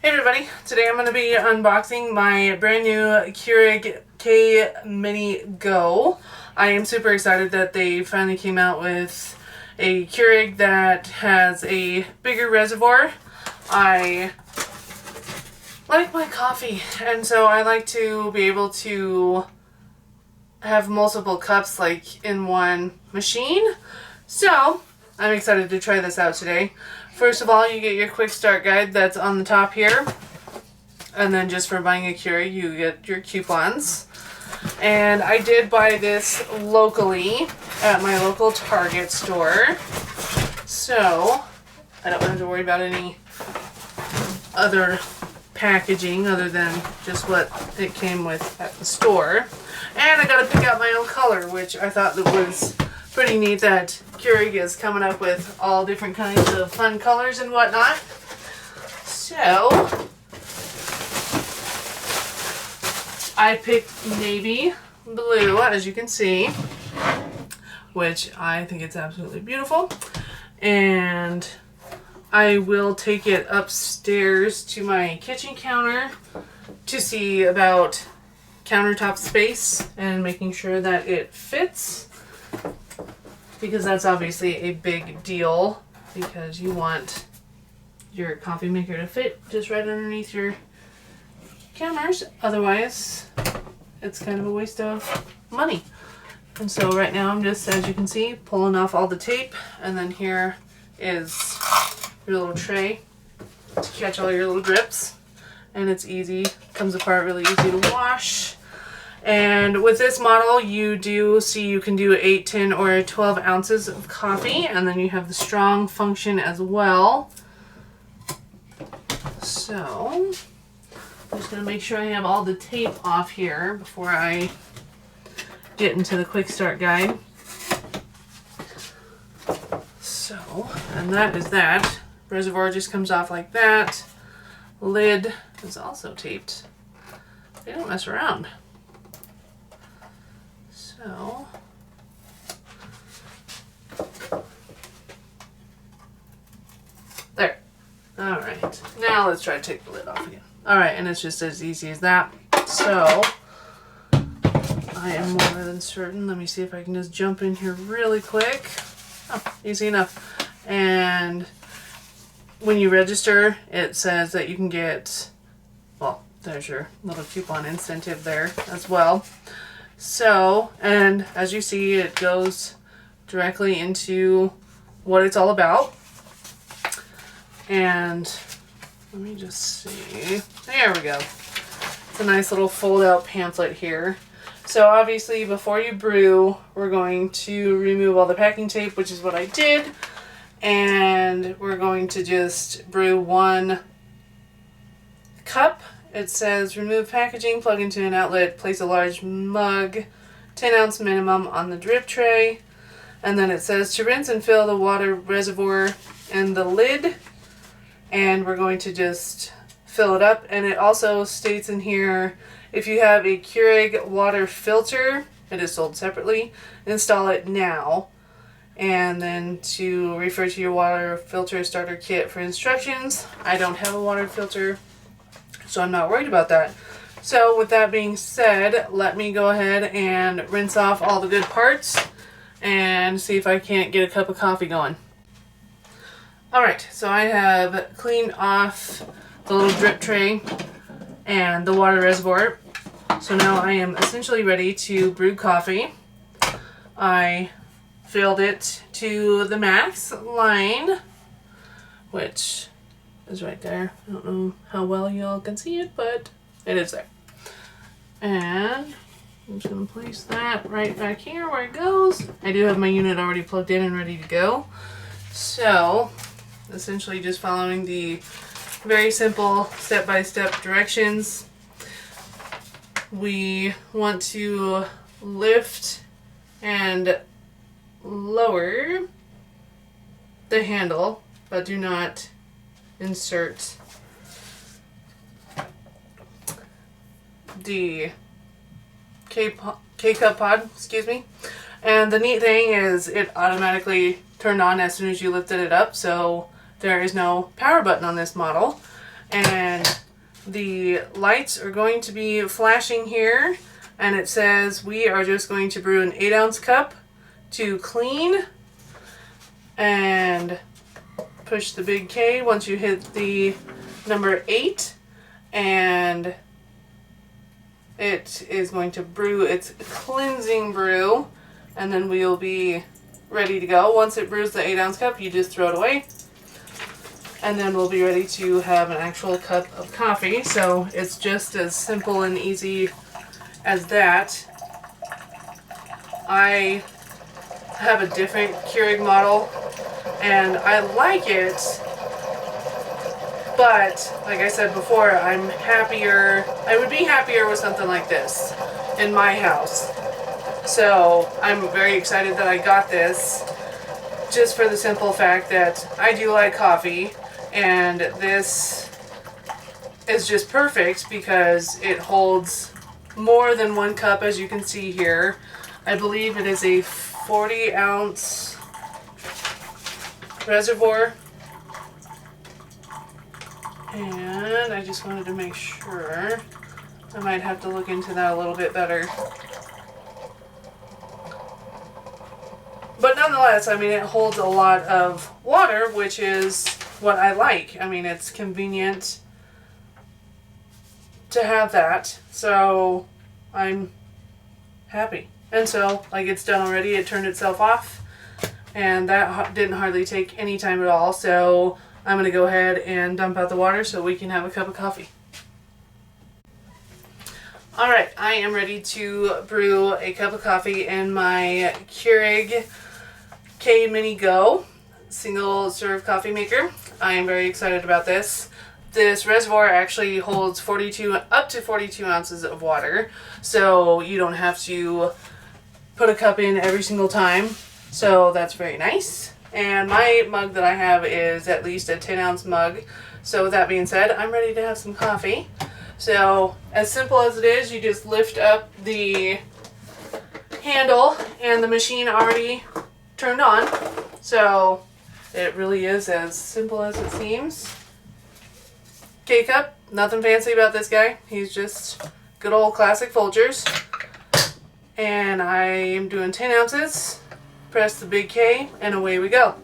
Hey everybody, today I'm going to be unboxing my brand new Keurig K Mini Go. I am super excited that they finally came out with a Keurig that has a bigger reservoir. I like my coffee, and so I like to be able to have multiple cups like in one machine. So I'm excited to try this out today. First of all, you get your quick start guide that's on the top here. And then just for buying a Keurig, you get your coupons. And I did buy this locally at my local Target store. So I don't have to worry about any other packaging other than just what it came with at the store. And I got to pick out my own color, which I thought that was pretty neat that Keurig is coming up with all different kinds of fun colors and whatnot. So I picked navy blue, as you can see, which I think it's absolutely beautiful. And I will take it upstairs to my kitchen counter to see about countertop space and making sure that it fits, because that's obviously a big deal, because you want your coffee maker to fit just right underneath your counters. Otherwise, it's kind of a waste of money. And so right now I'm just, as you can see, pulling off all the tape, and then here is your little tray to catch all your little drips. And it's easy, comes apart really easy to wash. And with this model, you do see you can do 8, 10, or 12 ounces of coffee, and then you have the strong function as well. So I'm just going to make sure I have all the tape off here before I get into the quick start guide. So, and that is that. Reservoir just comes off like that. Lid is also taped. They don't mess around. So there. Alright. Now let's try to take the lid off again. Alright, and it's just as easy as that. So I am more than certain. Let me see if I can just jump in here really quick. Oh, easy enough. And when you register, it says that you can get, well, there's your little coupon incentive there as well. So, and as you see, it goes directly into what it's all about. And let me just see. There we go. It's a nice little fold-out pamphlet here. So obviously, before you brew, we're going to remove all the packing tape, which is what I did. And we're going to just brew 1 cup. It says remove packaging, plug into an outlet, place a large mug, 10 ounce minimum on the drip tray. And then it says to rinse and fill the water reservoir and the lid. And we're going to just fill it up. And it also states in here, if you have a Keurig water filter, it is sold separately, install it now. And then to refer to your water filter starter kit for instructions. I don't have a water filter, so I'm not worried about that. So with that being said, let me go ahead and rinse off all the good parts and see if I can't get a cup of coffee going. Alright, so I have cleaned off the little drip tray and the water reservoir. So now I am essentially ready to brew coffee. I filled it to the max line, which is right there. I don't know how well y'all can see it, but it is there. And I'm just going to place that right back here where it goes. I do have my unit already plugged in and ready to go. So essentially just following the very simple step-by-step directions. We want to lift and lower the handle, but do not insert the K-cup pod, excuse me. And the neat thing is it automatically turned on as soon as you lifted it up, so there is no power button on this model. And the lights are going to be flashing here, and it says we are just going to brew an 8-ounce cup to clean, and push the big K once you hit the number 8, and it is going to brew its cleansing brew, and then we'll be ready to go. Once it brews the 8-ounce cup, you just throw it away, and then we'll be ready to have an actual cup of coffee. So it's just as simple and easy as that. I have a different Keurig model, and I like it, but like I said before, I would be happier with something like this in my house. So I'm very excited that I got this, just for the simple fact that I do like coffee, and this is just perfect because it holds more than 1 cup, as you can see here. I believe it is a 40-ounce reservoir, and I just wanted to make sure. I might have to look into that a little bit better. But nonetheless, I mean, it holds a lot of water, which is what I like. I mean, it's convenient to have that, so I'm happy. And so, like, it's done already. It turned itself off, and that didn't hardly take any time at all. So I'm going to go ahead and dump out the water so we can have a cup of coffee. Alright, I am ready to brew a cup of coffee in my Keurig K Mini Go single serve coffee maker. I am very excited about this. This reservoir actually holds up to 42 ounces of water, so you don't have to put a cup in every single time. So that's very nice. And my mug that I have is at least a 10-ounce mug. So with that being said, I'm ready to have some coffee. So as simple as it is, you just lift up the handle and the machine already turned on. So it really is as simple as it seems. K-cup, nothing fancy about this guy. He's just good old classic Folgers. And I am doing 10 ounces. Press the big K, and away we go.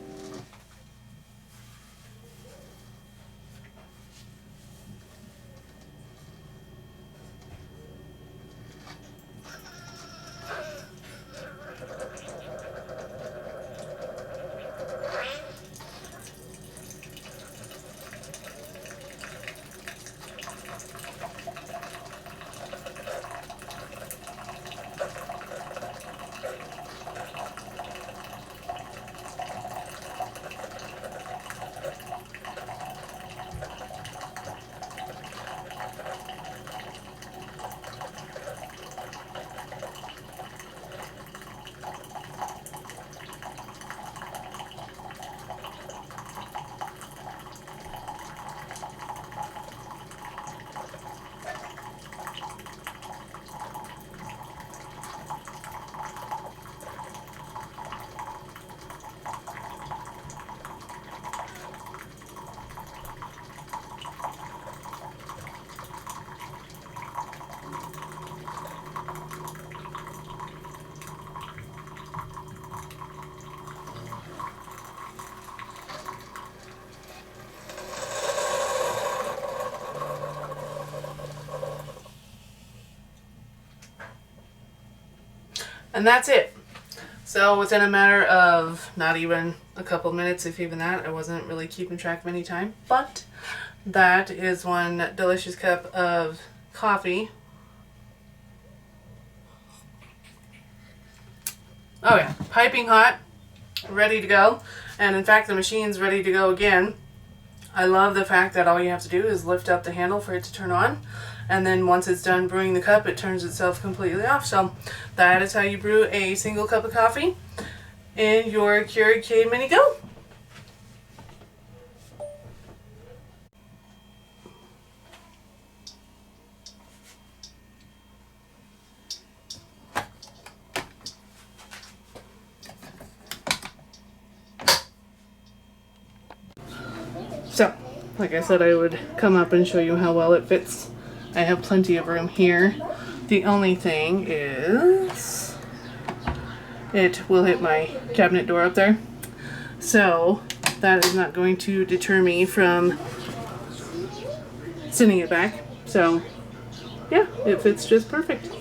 And that's it. So within a matter of not even a couple minutes, if even that, I wasn't really keeping track of any time, but that is one delicious cup of coffee. Oh yeah, piping hot, ready to go. And in fact, the machine's ready to go again. I love the fact that all you have to do is lift up the handle for it to turn on. And then once it's done brewing the cup, it turns itself completely off. So that is how you brew a single cup of coffee in your Keurig K Mini Go. So like I said, I would come up and show you how well it fits. I have plenty of room here. The only thing is it will hit my cabinet door up there. So that is not going to deter me from sending it back. So yeah, it fits just perfect.